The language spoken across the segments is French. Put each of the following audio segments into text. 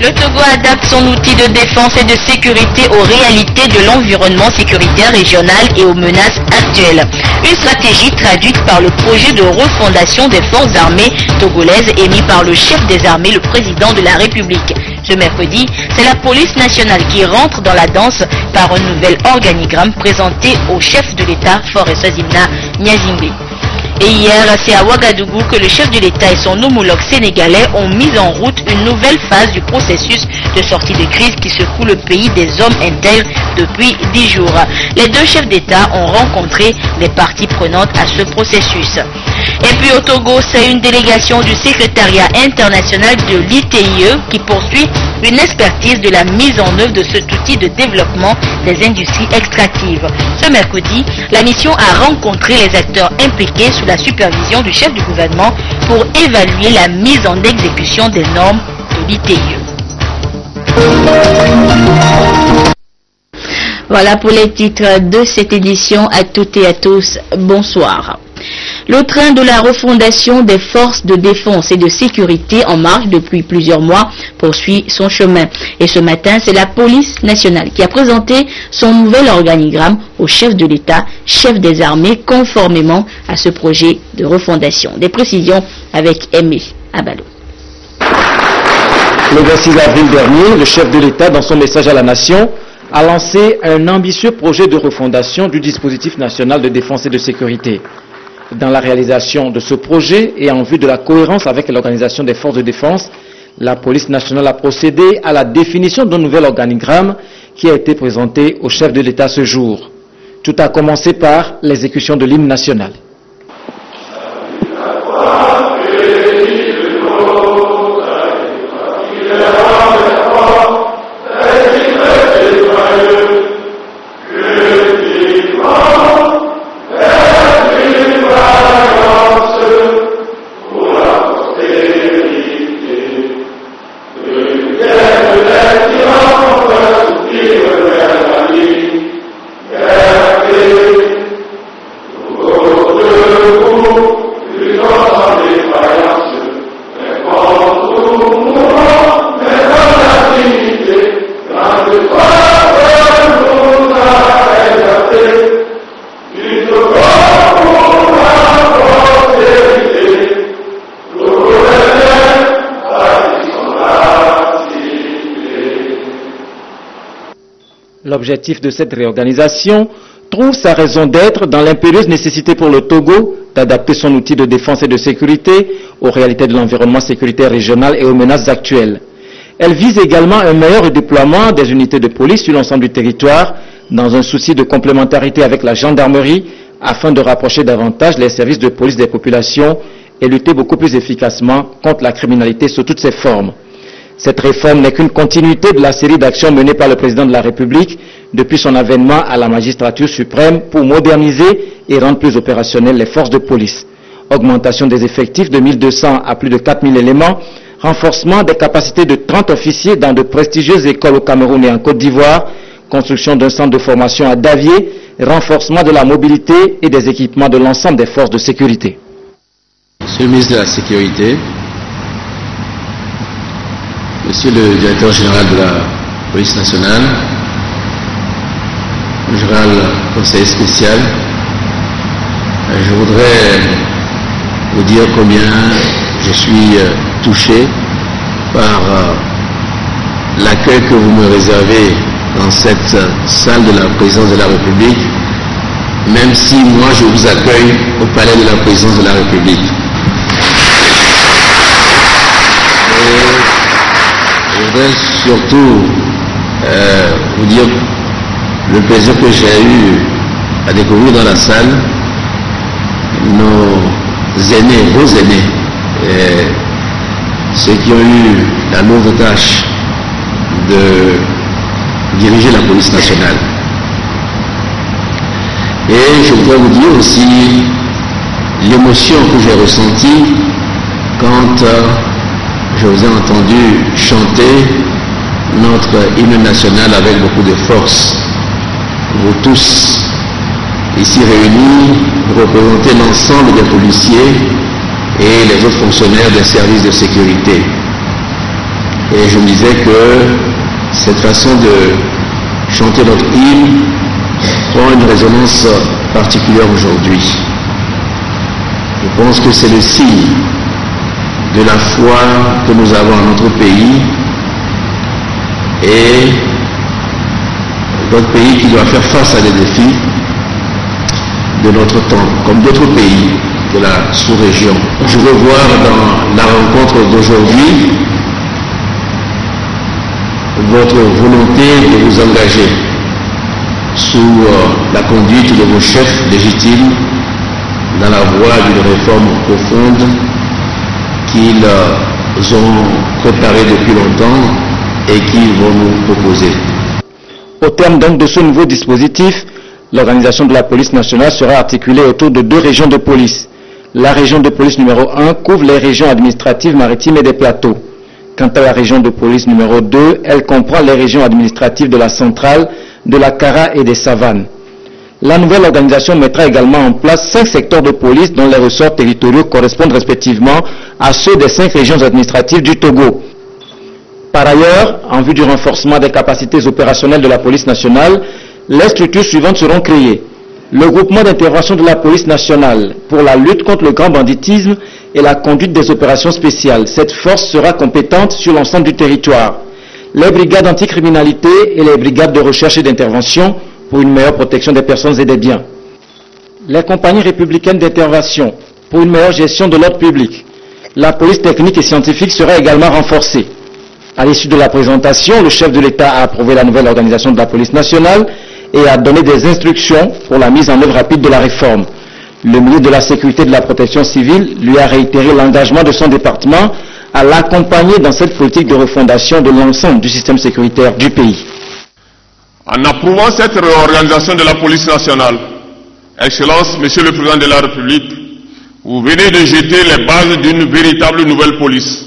Le Togo adapte son outil de défense et de sécurité aux réalités de l'environnement sécuritaire régional et aux menaces actuelles. Une stratégie traduite par le projet de refondation des forces armées togolaises émis par le chef des armées, le président de la République. Ce mercredi, c'est la police nationale qui rentre dans la danse par un nouvel organigramme présenté au chef de l'État, Faure Sazimna Nyazingbe. Et hier, c'est à Ouagadougou que le chef de l'État et son homologue sénégalais ont mis en route une nouvelle phase du processus de sortie de crise qui secoue le pays des hommes intègres depuis 10 jours. Les deux chefs d'État ont rencontré les parties prenantes à ce processus. Et puis au Togo, c'est une délégation du secrétariat international de l'ITIE qui poursuit une expertise de la mise en œuvre de cet outil de développement des industries extractives. Ce mercredi, la mission a rencontré les acteurs impliqués sous la supervision du chef du gouvernement pour évaluer la mise en exécution des normes de l'ITIE. Voilà pour les titres de cette édition. À toutes et à tous, bonsoir. Le train de la refondation des forces de défense et de sécurité en marche depuis plusieurs mois poursuit son chemin. Et ce matin, c'est la police nationale qui a présenté son nouvel organigramme au chef de l'État, chef des armées, conformément à ce projet de refondation. Des précisions avec Aimé Abalo. Le 26 avril dernier, le chef de l'État, dans son message à la nation, a lancé un ambitieux projet de refondation du dispositif national de défense et de sécurité. Dans la réalisation de ce projet et en vue de la cohérence avec l'organisation des forces de défense, la police nationale a procédé à la définition d'un nouvel organigramme qui a été présenté au chef de l'État ce jour. Tout a commencé par l'exécution de l'hymne national. L'objectif de cette réorganisation trouve sa raison d'être dans l'impérieuse nécessité pour le Togo d'adapter son outil de défense et de sécurité aux réalités de l'environnement sécuritaire régional et aux menaces actuelles. Elle vise également un meilleur déploiement des unités de police sur l'ensemble du territoire dans un souci de complémentarité avec la gendarmerie afin de rapprocher davantage les services de police des populations et lutter beaucoup plus efficacement contre la criminalité sous toutes ses formes. Cette réforme n'est qu'une continuité de la série d'actions menées par le président de la République depuis son avènement à la magistrature suprême pour moderniser et rendre plus opérationnelles les forces de police. Augmentation des effectifs de 1200 à plus de 4000 éléments, renforcement des capacités de 30 officiers dans de prestigieuses écoles au Cameroun et en Côte d'Ivoire, construction d'un centre de formation à Davier, renforcement de la mobilité et des équipements de l'ensemble des forces de sécurité. Monsieur le ministre de la Sécurité, Monsieur le directeur général de la police nationale, le général conseiller spécial, je voudrais vous dire combien je suis touché par l'accueil que vous me réservez dans cette salle de la présidence de la République, même si moi je vous accueille au palais de la présidence de la République. Je voudrais surtout vous dire le plaisir que j'ai eu à découvrir dans la salle nos aînés, vos aînés, ceux qui ont eu la lourde tâche de diriger la police nationale. Et je voudrais vous dire aussi l'émotion que j'ai ressentie quand je vous ai entendu chanter notre hymne national avec beaucoup de force. Vous tous, ici réunis, vous représentez l'ensemble des policiers et les autres fonctionnaires des services de sécurité. Et je me disais que cette façon de chanter notre hymne prend une résonance particulière aujourd'hui. Je pense que c'est le signe de la foi que nous avons en notre pays et notre pays qui doit faire face à des défis de notre temps, comme d'autres pays de la sous-région. Je veux voir dans la rencontre d'aujourd'hui votre volonté de vous engager sous la conduite de vos chefs légitimes dans la voie d'une réforme profonde qu'ils ont préparée depuis longtemps et qu'ils vont nous proposer. Au terme donc de ce nouveau dispositif, l'organisation de la police nationale sera articulée autour de 2 régions de police. La région de police numéro 1 couvre les régions administratives maritimes et des plateaux. Quant à la région de police numéro 2, elle comprend les régions administratives de la centrale, de la Kara et des savanes. La nouvelle organisation mettra également en place 5 secteurs de police dont les ressorts territoriaux correspondent respectivement à ceux des 5 régions administratives du Togo. Par ailleurs, en vue du renforcement des capacités opérationnelles de la police nationale, les structures suivantes seront créées. Le groupement d'intervention de la police nationale pour la lutte contre le grand banditisme et la conduite des opérations spéciales. Cette force sera compétente sur l'ensemble du territoire. Les brigades anticriminalité et les brigades de recherche et d'intervention pour une meilleure protection des personnes et des biens. Les compagnies républicaines d'intervention pour une meilleure gestion de l'ordre public. La police technique et scientifique sera également renforcée. À l'issue de la présentation, le chef de l'État a approuvé la nouvelle organisation de la police nationale et a donné des instructions pour la mise en œuvre rapide de la réforme. Le ministre de la Sécurité et de la Protection civile lui a réitéré l'engagement de son département à l'accompagner dans cette politique de refondation de l'ensemble du système sécuritaire du pays. En approuvant cette réorganisation de la police nationale, Excellence, Monsieur le Président de la République, vous venez de jeter les bases d'une véritable nouvelle police,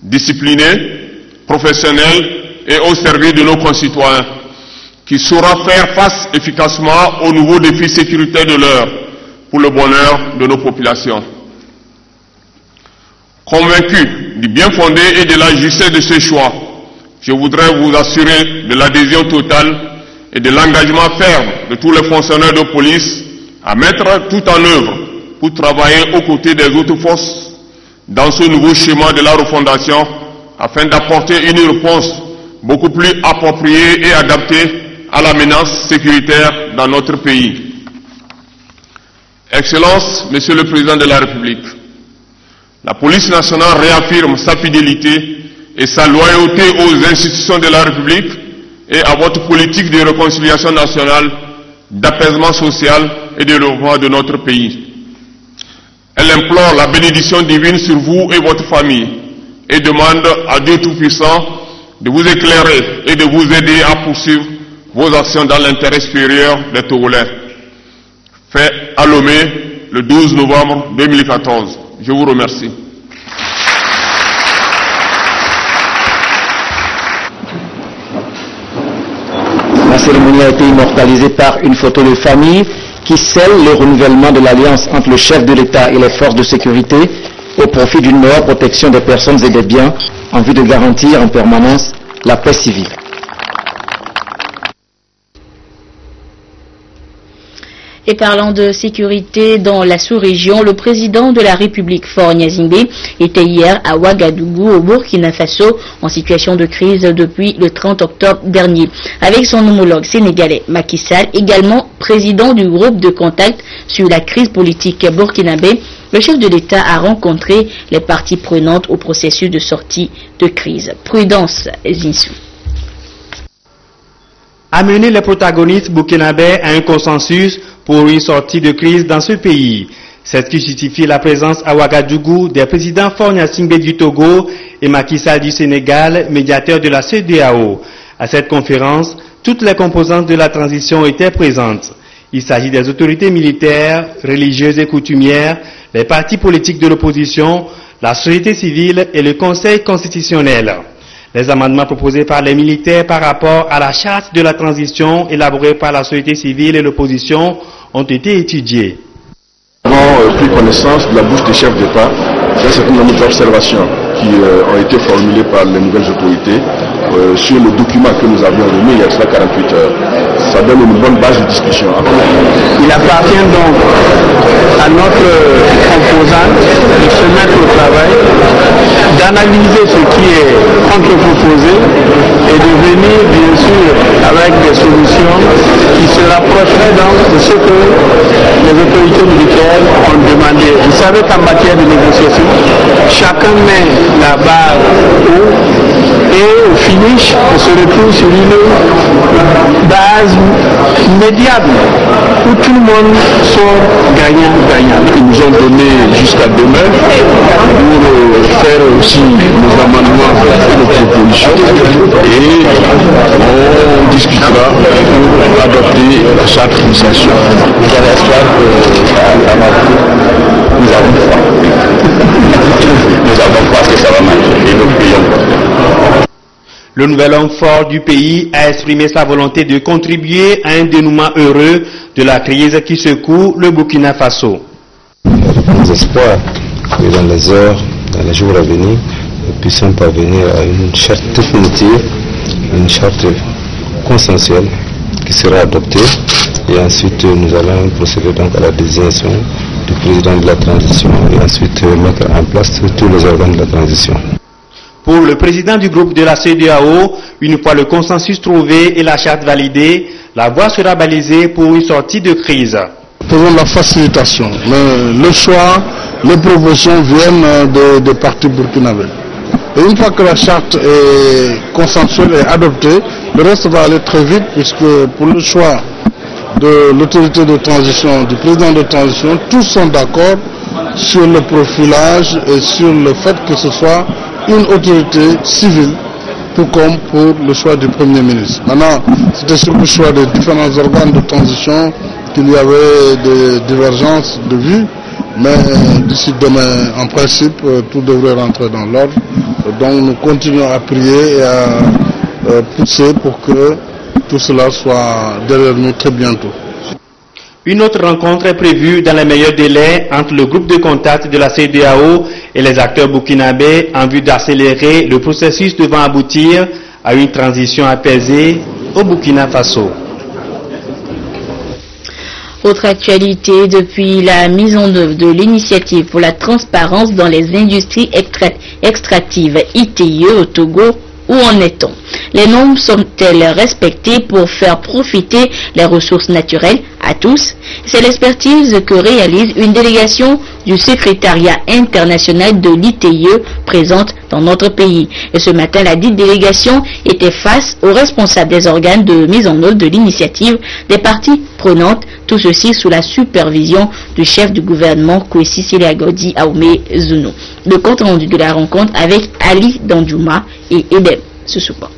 disciplinée, professionnelle et au service de nos concitoyens, qui saura faire face efficacement aux nouveaux défis sécuritaires de l'heure pour le bonheur de nos populations. Convaincu du bien fondé et de la justesse de ce choix, je voudrais vous assurer de l'adhésion totale et de l'engagement ferme de tous les fonctionnaires de police à mettre tout en œuvre pour travailler aux côtés des autres forces dans ce nouveau schéma de la refondation afin d'apporter une réponse beaucoup plus appropriée et adaptée à la menace sécuritaire dans notre pays. Excellence, Monsieur le Président de la République, la police nationale réaffirme sa fidélité et sa loyauté aux institutions de la République et à votre politique de réconciliation nationale, d'apaisement social et de développement de notre pays. Elle implore la bénédiction divine sur vous et votre famille et demande à Dieu Tout-Puissant de vous éclairer et de vous aider à poursuivre vos actions dans l'intérêt supérieur des Togolais. Fait à Lomé le 12 novembre 2014. Je vous remercie. La cérémonie a été immortalisée par une photo de famille qui scelle le renouvellement de l'alliance entre le chef de l'État et les forces de sécurité au profit d'une meilleure protection des personnes et des biens en vue de garantir en permanence la paix civile. Et parlant de sécurité dans la sous-région, le président de la République, Faure Gnassingbé, était hier à Ouagadougou, au Burkina Faso, en situation de crise depuis le 30 octobre dernier. Avec son homologue sénégalais Macky Sall, également président du groupe de contact sur la crise politique burkinabé, le chef de l'État a rencontré les parties prenantes au processus de sortie de crise. Prudence, Zinsou. Amener les protagonistes burkinabés à un consensus pour une sortie de crise dans ce pays. C'est ce qui justifie la présence à Ouagadougou des présidents Faure Gnassingbé du Togo et Macky Sall du Sénégal, médiateur de la CEDEAO. À cette conférence, toutes les composantes de la transition étaient présentes. Il s'agit des autorités militaires, religieuses et coutumières, les partis politiques de l'opposition, la société civile et le Conseil constitutionnel. Les amendements proposés par les militaires par rapport à la charte de la transition élaborée par la société civile et l'opposition ont été étudiés. Nous avons pris connaissance de la bouche des chefs d'État d'un certain nombre d'observations. qui ont été formulés par les nouvelles autorités sur le document que nous avions remis il y a 48 heures. Ça donne une bonne base de discussion. Il appartient donc à notre composante de se mettre au travail, d'analyser ce qui est contre-proposé et de venir bien sûr avec des solutions qui se rapprocheraient donc de ce que les autorités militaires ont demandé. Vous savez qu'en matière de négociation, chacun met la barre haut et au finish, on se retrouve sur une base médiane où tout le monde sort gagnant-gagnant. Ils nous ont donné jusqu'à demain pour faire aussi nos amendements et nos propositions et on discutera pour adopter la charte d'initiation. Vous avez espoir que nous avons foi. Nous avons foi que ça va marcher et nous prions. Le nouvel homme fort du pays a exprimé sa volonté de contribuer à un dénouement heureux de la crise qui secoue le Burkina Faso. Nous espoir que dans les heures, dans les jours à venir, nous puissions parvenir à une charte définitive, une charte consensuelle qui sera adoptée et ensuite nous allons procéder donc à la désignation du président de la transition et ensuite mettre en place tous les organes de la transition. Pour le président du groupe de la CEDEAO, une fois le consensus trouvé et la charte validée, la voie sera balisée pour une sortie de crise. Faisons la facilitation, mais le choix, les propositions viennent des partis burkinabés. Et une fois que la charte est consensuelle et adoptée, le reste va aller très vite puisque pour le choix de l'autorité de transition, du président de transition, tous sont d'accord sur le profilage et sur le fait que ce soit une autorité civile, tout comme pour le choix du Premier ministre. Maintenant, c'était sur le choix des différents organes de transition qu'il y avait des divergences de vues, mais d'ici demain, en principe, tout devrait rentrer dans l'ordre. Donc nous continuons à prier et à pousser pour que tout cela soit derrière nous très bientôt. Une autre rencontre est prévue dans les meilleurs délais entre le groupe de contact de la CEDEAO et les acteurs burkinabés en vue d'accélérer le processus devant aboutir à une transition apaisée au Burkina Faso. Autre actualité, depuis la mise en œuvre de l'initiative pour la transparence dans les industries extractives ITIE au Togo, où en est-on? Les normes sont-elles respectées pour faire profiter les ressources naturelles à tous? C'est l'expertise que réalise une délégation du secrétariat international de l'ITIE présente dans notre pays. Et ce matin, la dite délégation était face aux responsables des organes de mise en œuvre de l'initiative des parties prenantes, tout ceci sous la supervision du chef du gouvernement Kwesi Siliagodi Aoumé Zounou. Le compte rendu de la rencontre avec Ali Dandouma et Edem Susupa.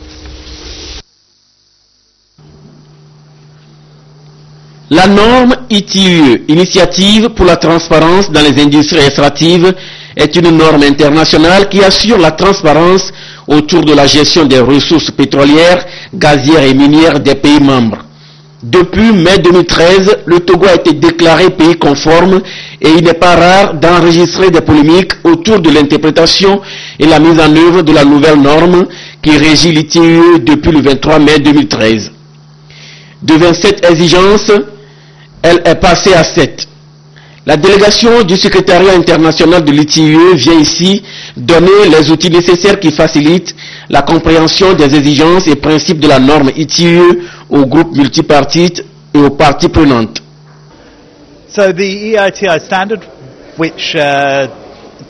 La norme ITIE, Initiative pour la transparence dans les industries extractives, est une norme internationale qui assure la transparence autour de la gestion des ressources pétrolières, gazières et minières des pays membres. Depuis mai 2013, le Togo a été déclaré pays conforme et il n'est pas rare d'enregistrer des polémiques autour de l'interprétation et la mise en œuvre de la nouvelle norme qui régit l'ITIE depuis le 23 mai 2013. De 27 exigences, elle est passée à 7. La délégation du secrétariat international de l'ITIE vient ici donner les outils nécessaires qui facilitent la compréhension des exigences et principes de la norme ITIE aux groupes multipartites et aux parties prenantes. So the EITI standard, which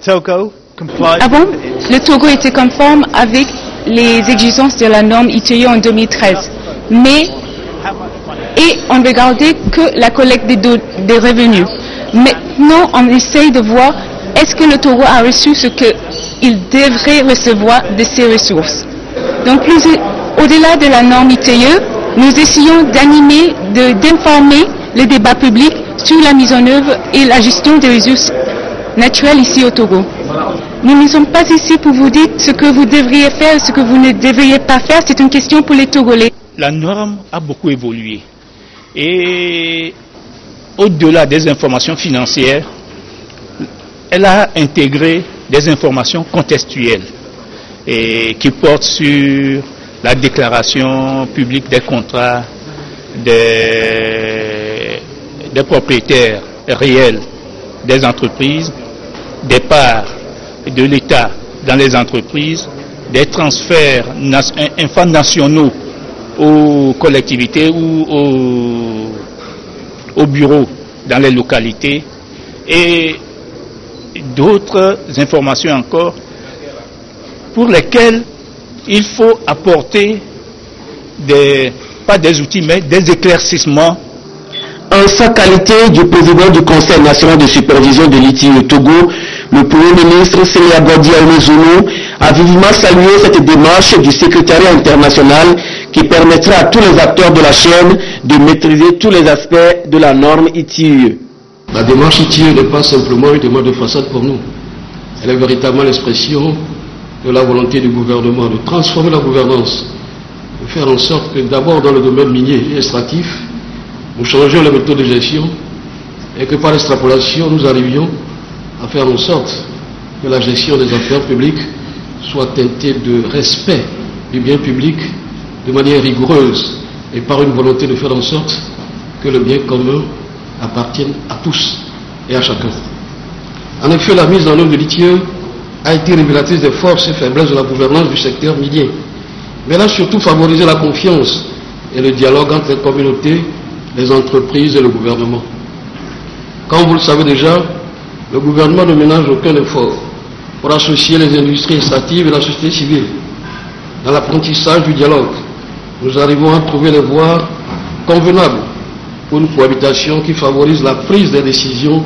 Togo complied. Avant, le Togo était conforme avec les exigences de la norme ITIE en 2013, et on regardait que la collecte des revenus. Maintenant, on essaye de voir est-ce que le Togo a reçu ce qu'il devrait recevoir de ses ressources. Donc, au-delà de la norme ITIE, nous essayons d'animer, d'informer le débat public sur la mise en œuvre et la gestion des ressources naturelles ici au Togo. Nous ne sommes pas ici pour vous dire ce que vous devriez faire, ce que vous ne devriez pas faire. C'est une question pour les Togolais. La norme a beaucoup évolué. Et au-delà des informations financières, elle a intégré des informations contextuelles et qui portent sur la déclaration publique des contrats des propriétaires réels des entreprises, des parts de l'État dans les entreprises, des transferts infranationaux aux collectivités ou aux bureaux dans les localités et d'autres informations encore pour lesquelles il faut apporter pas des outils mais des éclaircissements. En sa qualité du président du Conseil national de supervision de l'ITIE au Togo, le Premier ministre Sélia Godi Aoumezounou a vivement salué cette démarche du secrétariat international qui permettra à tous les acteurs de la chaîne de maîtriser tous les aspects de la norme ITIE. La démarche ITIE n'est pas simplement une démarche de façade pour nous. Elle est véritablement l'expression de la volonté du gouvernement de transformer la gouvernance, de faire en sorte que d'abord dans le domaine minier et extractif, nous changeons les méthodes de gestion et que par extrapolation, nous arrivions à faire en sorte que la gestion des affaires publiques soit teintée de respect du bien public de manière rigoureuse et par une volonté de faire en sorte que le bien commun appartienne à tous et à chacun. En effet, la mise en œuvre de l'ITIE a été révélatrice des forces et faiblesses de la gouvernance du secteur minier, mais elle a surtout favorisé la confiance et le dialogue entre les communautés, les entreprises et le gouvernement. Comme vous le savez déjà, le gouvernement ne ménage aucun effort pour associer les industries extractives et la société civile. Dans l'apprentissage du dialogue, nous arrivons à trouver les voies convenables pour une cohabitation qui favorise la prise des décisions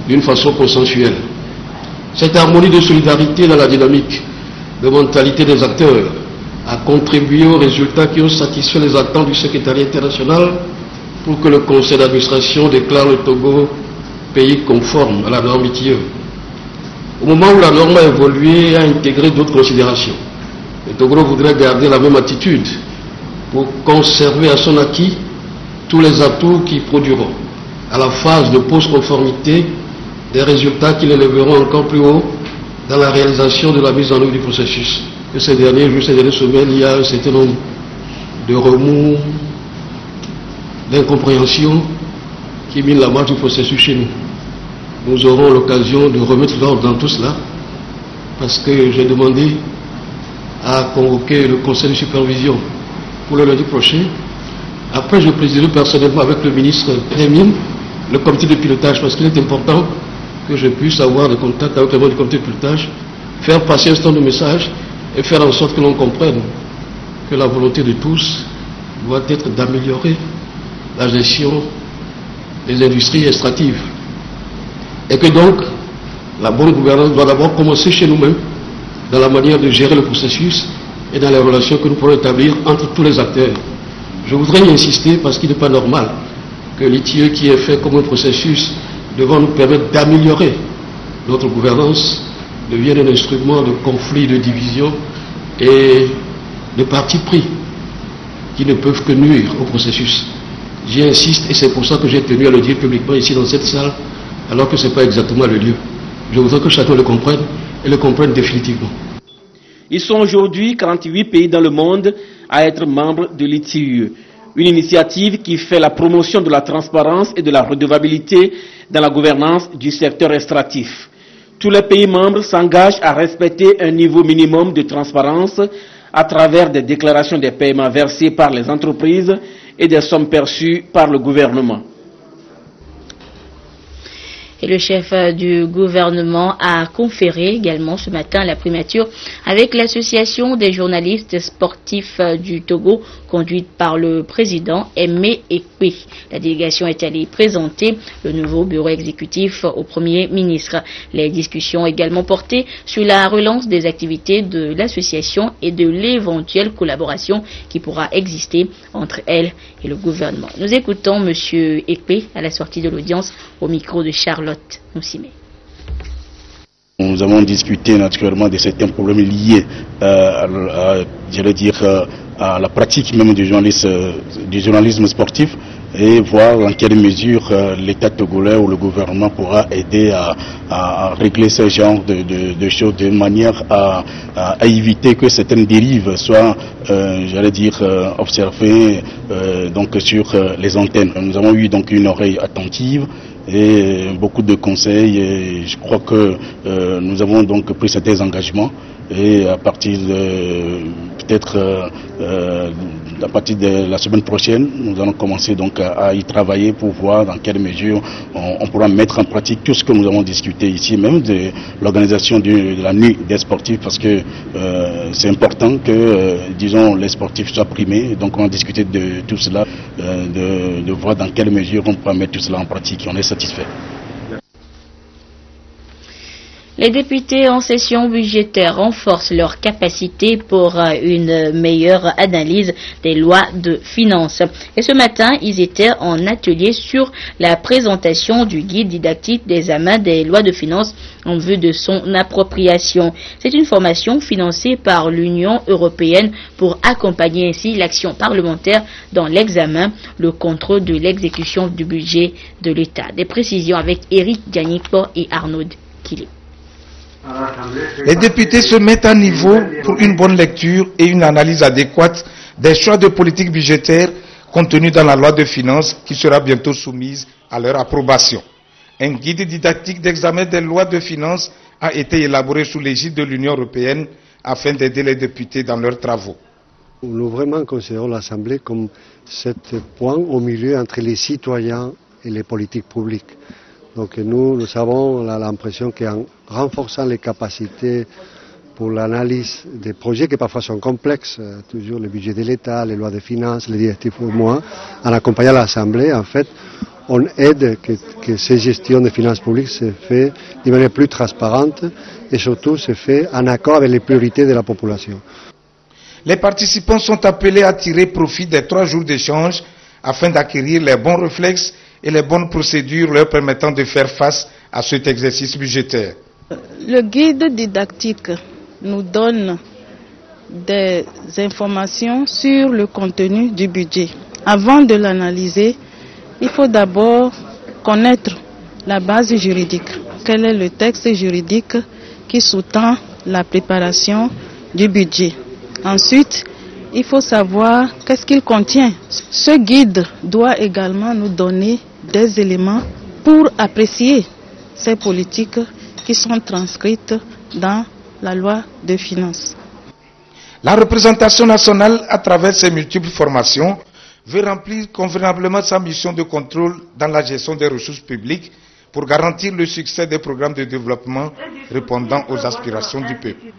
d'une façon consensuelle. Cette harmonie de solidarité dans la dynamique de mentalité des acteurs a contribué aux résultats qui ont satisfait les attentes du secrétariat international pour que le conseil d'administration déclare le Togo pays conforme à la norme ITIE. Au moment où la norme a évolué et a intégré d'autres considérations, le Togo voudrait garder la même attitude pour conserver à son acquis tous les atouts qui produiront, à la phase de post-conformité, des résultats qui l'élèveront encore plus haut dans la réalisation de la mise en œuvre du processus. Et ces derniers jours, ces dernières semaines, il y a un certain nombre de remous, d'incompréhension qui mine la marche du processus chez nous. Nous aurons l'occasion de remettre l'ordre dans tout cela parce que j'ai demandé à convoquer le conseil de supervision pour le lundi prochain. Après, je présiderai personnellement avec le ministre des Mines le comité de pilotage parce qu'il est important que je puisse avoir des contacts avec les membres du comité de pilotage, faire passer un certain nombre de messages et faire en sorte que l'on comprenne que la volonté de tous doit être d'améliorer la gestion des industries extractives. Et que donc, la bonne gouvernance doit d'abord commencer chez nous-mêmes, dans la manière de gérer le processus et dans les relations que nous pourrons établir entre tous les acteurs. Je voudrais y insister parce qu'il n'est pas normal que l'ITIE qui est fait comme un processus devant nous permettre d'améliorer notre gouvernance devienne un instrument de conflit, de division et de parti pris qui ne peuvent que nuire au processus. J'y insiste et c'est pour ça que j'ai tenu à le dire publiquement ici dans cette salle, alors que ce n'est pas exactement le lieu. Je voudrais que chacun le comprenne et le comprenne définitivement. Ils sont aujourd'hui 48 pays dans le monde à être membres de l'ITIE. Une initiative qui fait la promotion de la transparence et de la redevabilité dans la gouvernance du secteur extractif. Tous les pays membres s'engagent à respecter un niveau minimum de transparence à travers des déclarations des paiements versés par les entreprises et des sommes perçues par le gouvernement. Et le chef du gouvernement a conféré également ce matin la primature avec l'association des journalistes sportifs du Togo, conduite par le président Aimé Ekpe. La délégation est allée présenter le nouveau bureau exécutif au Premier ministre. Les discussions ont également porté sur la relance des activités de l'association et de l'éventuelle collaboration qui pourra exister entre elle et le gouvernement. Nous écoutons M. Ekpe à la sortie de l'audience au micro de Charlotte Moussimé. Nous avons discuté naturellement de certains problèmes liés à la pratique même du journalisme sportif et voir dans quelle mesure l'État togolais ou le gouvernement pourra aider à régler ce genre de choses de manière à éviter que certaines dérives soient, j'allais dire, observées donc sur les antennes. Nous avons eu donc une oreille attentive et beaucoup de conseils, et je crois que nous avons donc pris certains engagements, et à partir de peut-être à partir de la semaine prochaine, nous allons commencer donc à y travailler pour voir dans quelle mesure on pourra mettre en pratique tout ce que nous avons discuté ici, même de l'organisation de la nuit des sportifs, parce que c'est important que, disons, les sportifs soient primés. Donc on a discuté de tout cela, de voir dans quelle mesure on pourra mettre tout cela en pratique. On est satisfait. Les députés en session budgétaire renforcent leur capacité pour une meilleure analyse des lois de finances. Et ce matin, ils étaient en atelier sur la présentation du guide didactique d'examen des lois de finances en vue de son appropriation. C'est une formation financée par l'Union européenne pour accompagner ainsi l'action parlementaire dans l'examen, le contrôle de l'exécution du budget de l'État. Des précisions avec Eric Dianikpo et Arnaud Kili. Les députés se mettent à niveau pour une bonne lecture et une analyse adéquate des choix de politique budgétaire contenus dans la loi de finances qui sera bientôt soumise à leur approbation. Un guide didactique d'examen des lois de finances a été élaboré sous l'égide de l'Union européenne afin d'aider les députés dans leurs travaux. Nous vraiment considérons l'Assemblée comme ce point au milieu entre les citoyens et les politiques publiques. Donc nous avons l'impression qu'en renforçant les capacités pour l'analyse des projets qui parfois sont complexes, toujours le budget de l'État, les lois de finances, les directives pour moi, en accompagnant l'Assemblée, en fait, on aide que ces gestions de finances publiques se fassent de manière plus transparente et surtout se fait en accord avec les priorités de la population. Les participants sont appelés à tirer profit des 3 jours d'échange afin d'acquérir les bons réflexes et les bonnes procédures leur permettant de faire face à cet exercice budgétaire. Le guide didactique nous donne des informations sur le contenu du budget. Avant de l'analyser, il faut d'abord connaître la base juridique. Quel est le texte juridique qui sous-tend la préparation du budget? Ensuite, il faut savoir qu'est-ce qu'il contient. Ce guide doit également nous donner des éléments pour apprécier ces politiques qui sont transcrites dans la loi de finances. La représentation nationale, à travers ses multiples formations, veut remplir convenablement sa mission de contrôle dans la gestion des ressources publiques pour garantir le succès des programmes de développement répondant aux aspirations du peuple.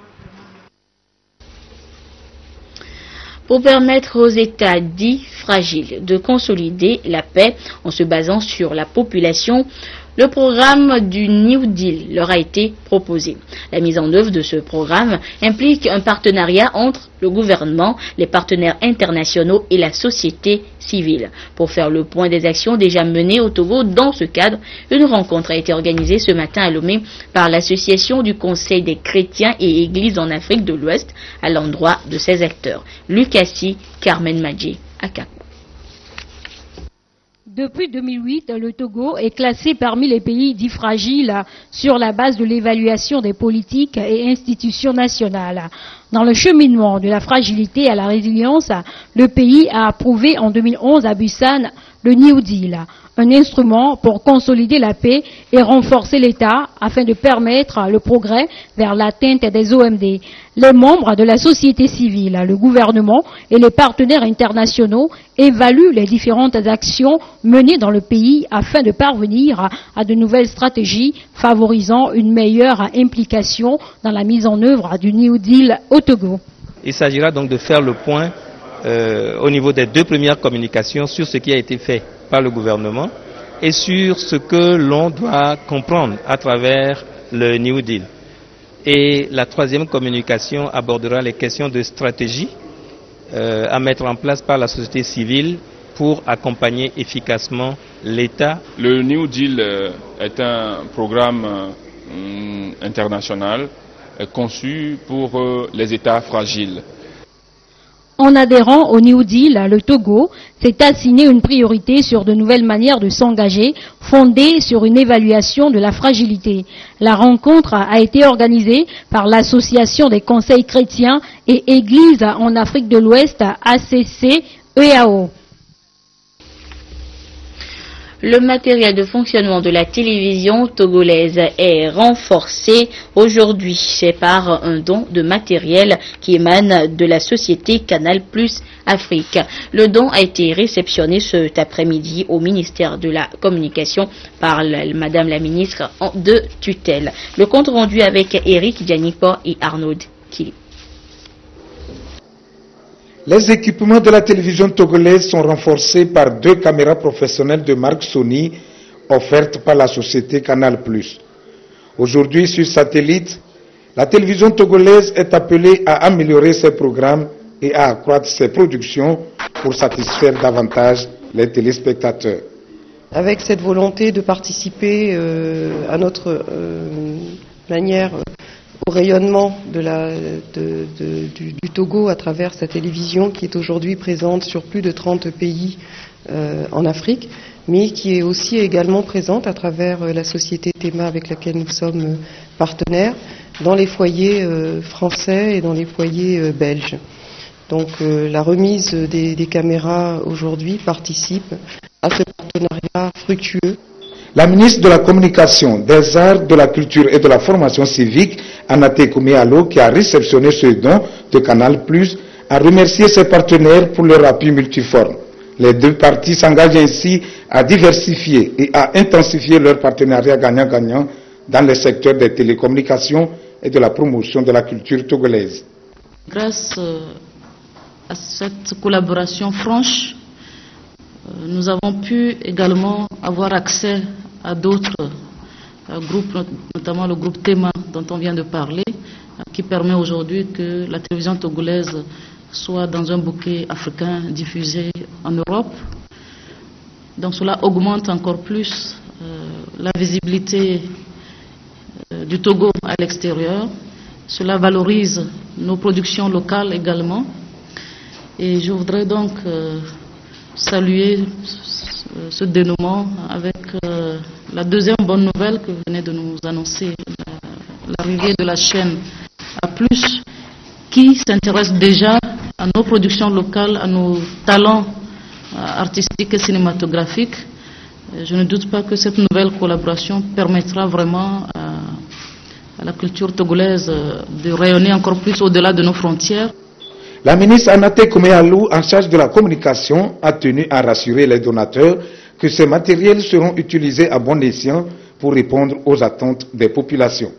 Pour permettre aux États dits fragiles de consolider la paix en se basant sur la population, le programme du New Deal leur a été proposé. La mise en œuvre de ce programme implique un partenariat entre le gouvernement, les partenaires internationaux et la société civile. Pour faire le point des actions déjà menées au Togo dans ce cadre, une rencontre a été organisée ce matin à Lomé par l'association du Conseil des chrétiens et églises en Afrique de l'Ouest à l'endroit de ses acteurs. Lucassi, Carmen Madji, Akaku. Depuis 2008, le Togo est classé parmi les pays dits fragiles sur la base de l'évaluation des politiques et institutions nationales. Dans le cheminement de la fragilité à la résilience, le pays a approuvé en 2011 à Busan le New Deal, un instrument pour consolider la paix et renforcer l'État afin de permettre le progrès vers l'atteinte des OMD. Les membres de la société civile, le gouvernement et les partenaires internationaux évaluent les différentes actions menées dans le pays afin de parvenir à de nouvelles stratégies favorisant une meilleure implication dans la mise en œuvre du New Deal au Togo. Il s'agira donc de faire le point au niveau des 2 premières communications sur ce qui a été fait par le gouvernement et sur ce que l'on doit comprendre à travers le New Deal. Et la 3e communication abordera les questions de stratégie à mettre en place par la société civile pour accompagner efficacement l'État. Le New Deal est un programme international conçu pour les États fragiles. En adhérant au New Deal, le Togo s'est assigné une priorité sur de nouvelles manières de s'engager, fondées sur une évaluation de la fragilité. La rencontre a été organisée par l'Association des conseils chrétiens et églises en Afrique de l'Ouest, ACC-EAO. Le matériel de fonctionnement de la télévision togolaise est renforcé aujourd'hui. C'est par un don de matériel qui émane de la société Canal Plus Afrique. Le don a été réceptionné cet après-midi au ministère de la Communication par Madame la ministre de tutelle. Le compte rendu avec Eric Dianipo et Arnaud Kili. Les équipements de la télévision togolaise sont renforcés par 2 caméras professionnelles de marque Sony offertes par la société Canal+. Aujourd'hui, sur satellite, la télévision togolaise est appelée à améliorer ses programmes et à accroître ses productions pour satisfaire davantage les téléspectateurs. Avec cette volonté de participer à notre manière au rayonnement du Togo à travers sa télévision qui est aujourd'hui présente sur plus de 30 pays en Afrique, mais qui est aussi également présente à travers la société Tema avec laquelle nous sommes partenaires dans les foyers français et dans les foyers belges. Donc la remise des caméras aujourd'hui participe à ce partenariat fructueux. La ministre de la Communication, des Arts, de la Culture et de la Formation civique, Anaté Kouméalo, qui a réceptionné ce don de Canal+, a remercié ses partenaires pour leur appui multiforme. Les 2 parties s'engagent ainsi à diversifier et à intensifier leur partenariat gagnant-gagnant dans les secteurs des télécommunications et de la promotion de la culture togolaise. Grâce à cette collaboration franche, nous avons pu également avoir accès à d'autres groupes, notamment le groupe Tema dont on vient de parler, qui permet aujourd'hui que la télévision togolaise soit dans un bouquet africain diffusé en Europe. Donc cela augmente encore plus la visibilité du Togo à l'extérieur. Cela valorise nos productions locales également. Et je voudrais donc saluer ce dénouement avec la deuxième bonne nouvelle que vous venez de nous annoncer, l'arrivée de la chaîne A+, qui s'intéresse déjà à nos productions locales, à nos talents artistiques et cinématographiques. Je ne doute pas que cette nouvelle collaboration permettra vraiment à la culture togolaise de rayonner encore plus au-delà de nos frontières. La ministre Anaté Kouméalo, en charge de la communication, a tenu à rassurer les donateurs que ces matériels seront utilisés à bon escient pour répondre aux attentes des populations.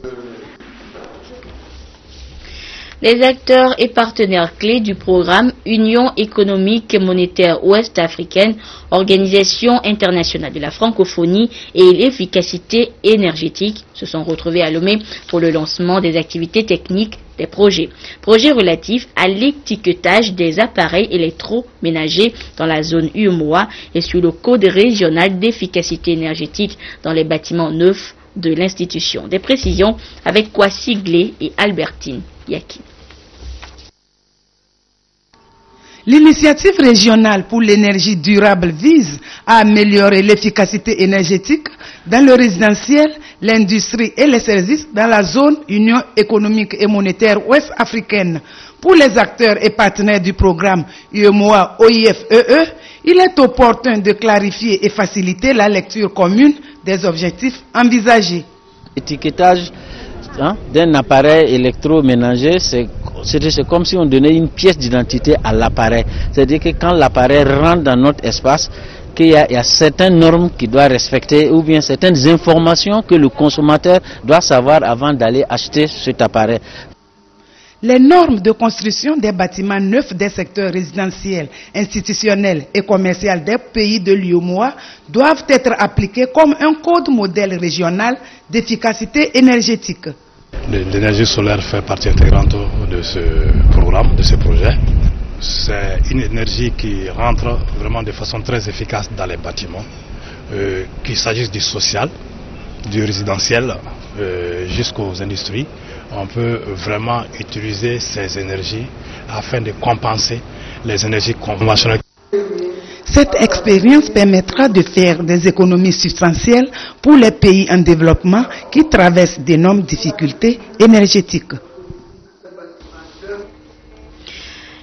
Les acteurs et partenaires clés du programme Union économique et monétaire ouest-africaine, Organisation internationale de la francophonie et l'efficacité énergétique se sont retrouvés à Lomé pour le lancement des activités techniques des projets. Projets relatifs à l'étiquetage des appareils électroménagers dans la zone UEMOA et sur le code régional d'efficacité énergétique dans les bâtiments neufs de l'institution. Des précisions avec Kwasi Glé et Albertine Yakin. L'initiative régionale pour l'énergie durable vise à améliorer l'efficacité énergétique dans le résidentiel, l'industrie et les services dans la zone Union économique et monétaire ouest-africaine. Pour les acteurs et partenaires du programme UEMOA OIF-EE, il est opportun de clarifier et faciliter la lecture commune des objectifs envisagés. L'étiquetage d'un appareil électroménager, c'est comme si on donnait une pièce d'identité à l'appareil. C'est-à-dire que quand l'appareil rentre dans notre espace, qu'il y a certaines normes qu'il doit respecter ou bien certaines informations que le consommateur doit savoir avant d'aller acheter cet appareil. Les normes de construction des bâtiments neufs des secteurs résidentiels, institutionnels et commerciaux des pays de l'UEMOA doivent être appliquées comme un code modèle régional d'efficacité énergétique. L'énergie solaire fait partie intégrante de ce programme, de ce projet. C'est une énergie qui rentre vraiment de façon très efficace dans les bâtiments, qu'il s'agisse du social, du résidentiel jusqu'aux industries. On peut vraiment utiliser ces énergies afin de compenser les énergies conventionnelles. Cette expérience permettra de faire des économies substantielles pour les pays en développement qui traversent d'énormes difficultés énergétiques.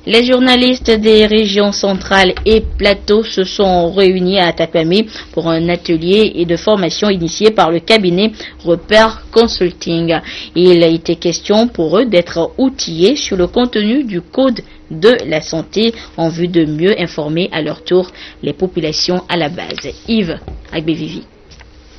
Les journalistes des régions centrales et plateaux se sont réunis à Tapamé pour un atelier et de formation initié par le cabinet Repère Consulting. Il a été question pour eux d'être outillés sur le contenu du code de la santé en vue de mieux informer à leur tour les populations à la base. Yves Agbevivi.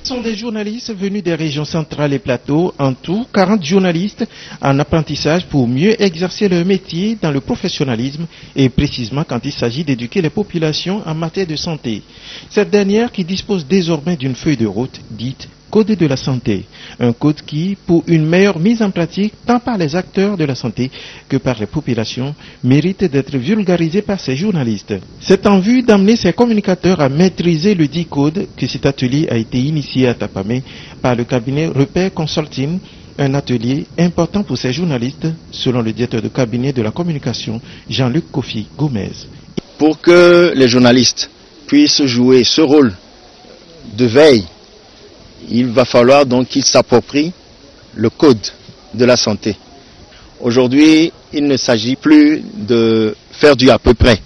Ce sont des journalistes venus des régions centrales et plateaux, en tout 40 journalistes en apprentissage pour mieux exercer leur métier dans le professionnalisme et précisément quand il s'agit d'éduquer les populations en matière de santé. Cette dernière qui dispose désormais d'une feuille de route dite Code de la santé, un code qui, pour une meilleure mise en pratique tant par les acteurs de la santé que par les populations, mérite d'être vulgarisé par ces journalistes. C'est en vue d'amener ces communicateurs à maîtriser le dit code que cet atelier a été initié à Tapamé par le cabinet Repère Consulting, un atelier important pour ces journalistes, selon le directeur de cabinet de la communication, Jean-Luc Kofi Gomez. Pour que les journalistes puissent jouer ce rôle de veille, il va falloir donc qu'ils s'approprient le code de la santé. Aujourd'hui, il ne s'agit plus de faire du à peu près.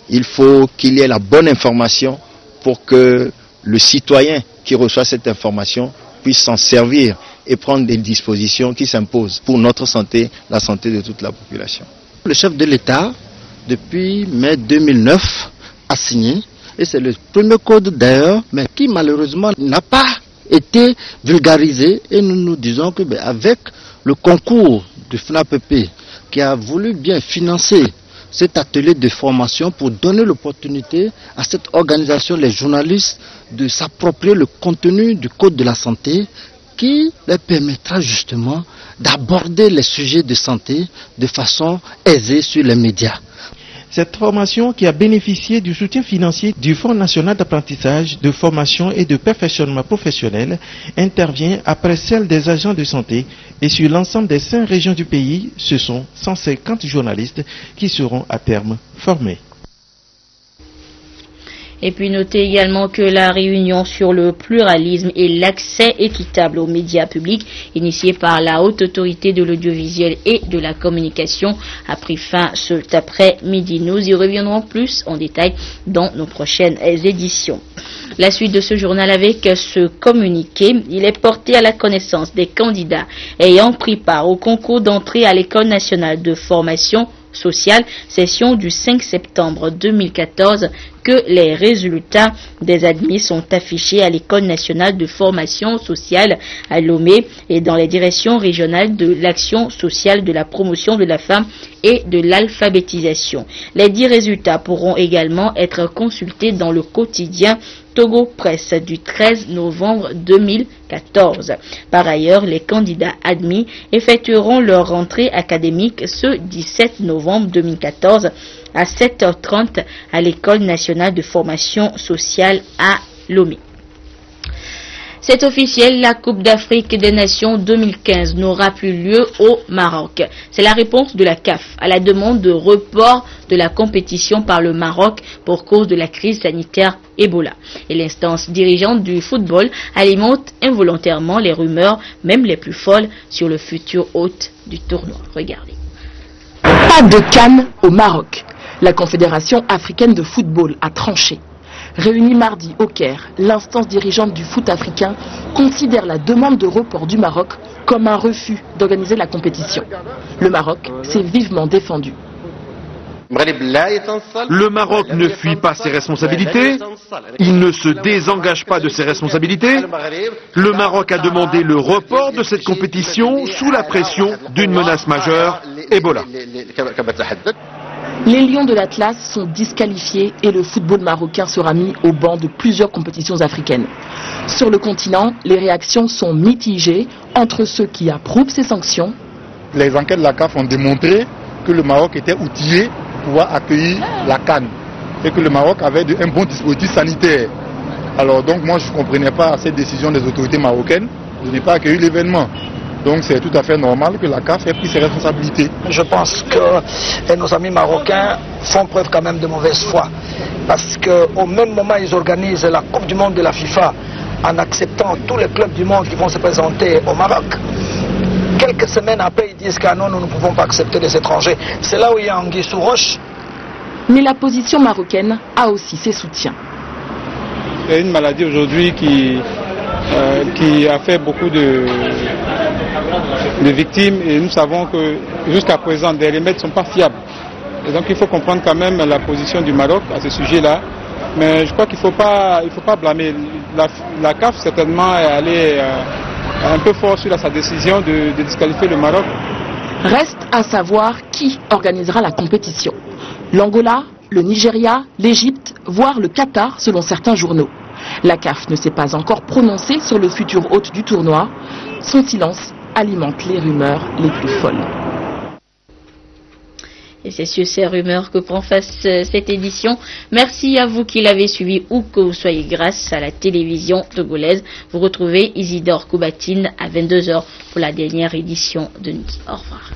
Il faut qu'il y ait la bonne information pour que le citoyen qui reçoit cette information puisse s'en servir et prendre des dispositions qui s'imposent pour notre santé, la santé de toute la population. Le chef de l'État, depuis mai 2009, a signé, et c'est le premier code d'ailleurs, mais qui malheureusement n'a pas été vulgarisé, et nous nous disons que avec le concours du FNAPP qui a voulu bien financer cet atelier de formation pour donner l'opportunité à cette organisation, les journalistes, de s'approprier le contenu du code de la santé qui leur permettra justement d'aborder les sujets de santé de façon aisée sur les médias. Cette formation, qui a bénéficié du soutien financier du Fonds national d'apprentissage, de formation et de perfectionnement professionnel, intervient après celle des agents de santé, et sur l'ensemble des 5 régions du pays, ce sont 150 journalistes qui seront à terme formés. Et puis notez également que la réunion sur le pluralisme et l'accès équitable aux médias publics, initiée par la Haute Autorité de l'audiovisuel et de la communication, a pris fin cet après-midi. Nous y reviendrons plus en détail dans nos prochaines éditions. La suite de ce journal avec ce communiqué, il est porté à la connaissance des candidats ayant pris part au concours d'entrée à l'École nationale de formation sociale, session du 5 septembre 2014, que les résultats des admis sont affichés à l'École nationale de formation sociale à Lomé et dans les directions régionales de l'action sociale, de la promotion de la femme et de l'alphabétisation. Les 10 résultats pourront également être consultés dans le quotidien Togo Presse du 13 novembre 2014. Par ailleurs, les candidats admis effectueront leur rentrée académique ce 17 novembre 2014 à 7h30 à l'École nationale de formation sociale à Lomé. C'est officiel, la Coupe d'Afrique des Nations 2015 n'aura plus lieu au Maroc. C'est la réponse de la CAF à la demande de report de la compétition par le Maroc pour cause de la crise sanitaire Ebola. Et l'instance dirigeante du football alimente involontairement les rumeurs, même les plus folles, sur le futur hôte du tournoi. Regardez. Pas de CAN au Maroc. La Confédération africaine de football a tranché. Réunie mardi au Caire, l'instance dirigeante du foot africain considère la demande de report du Maroc comme un refus d'organiser la compétition. Le Maroc s'est vivement défendu. Le Maroc ne fuit pas ses responsabilités, il ne se désengage pas de ses responsabilités. Le Maroc a demandé le report de cette compétition sous la pression d'une menace majeure, Ebola. Les Lions de l'Atlas sont disqualifiés et le football marocain sera mis au banc de plusieurs compétitions africaines. Sur le continent, les réactions sont mitigées entre ceux qui approuvent ces sanctions. Les enquêtes de la CAF ont démontré que le Maroc était outillé pour pouvoir accueillir la CAN et que le Maroc avait un bon dispositif sanitaire. Alors donc moi je ne comprenais pas cette décision des autorités marocaines de ne pas accueillir l'événement. Donc c'est tout à fait normal que la CAF ait pris ses responsabilités. Je pense que nos amis marocains font preuve quand même de mauvaise foi. Parce qu'au même moment, ils organisent la Coupe du Monde de la FIFA en acceptant tous les clubs du monde qui vont se présenter au Maroc. Quelques semaines après, ils disent que non, nous ne pouvons pas accepter les étrangers. C'est là où il y a anguille sous roche. Mais la position marocaine a aussi ses soutiens. Il y a une maladie aujourd'hui qui a fait beaucoup de victimes et nous savons que jusqu'à présent, les remèdes ne sont pas fiables. Et donc il faut comprendre quand même la position du Maroc à ce sujet-là. Mais je crois qu'il ne faut pas blâmer. La CAF certainement est allée un peu fort sur sa décision de disqualifier le Maroc. Reste à savoir qui organisera la compétition. L'Angola, le Nigeria, l'Égypte, voire le Qatar selon certains journaux. La CAF ne s'est pas encore prononcée sur le futur hôte du tournoi. Son silence alimente les rumeurs les plus folles. Et c'est sur ces rumeurs que prend face cette édition. Merci à vous qui l'avez suivi où que vous soyez grâce à la télévision togolaise. Vous retrouvez Isidore Koubatine à 22h pour la dernière édition de Nuit. Au revoir.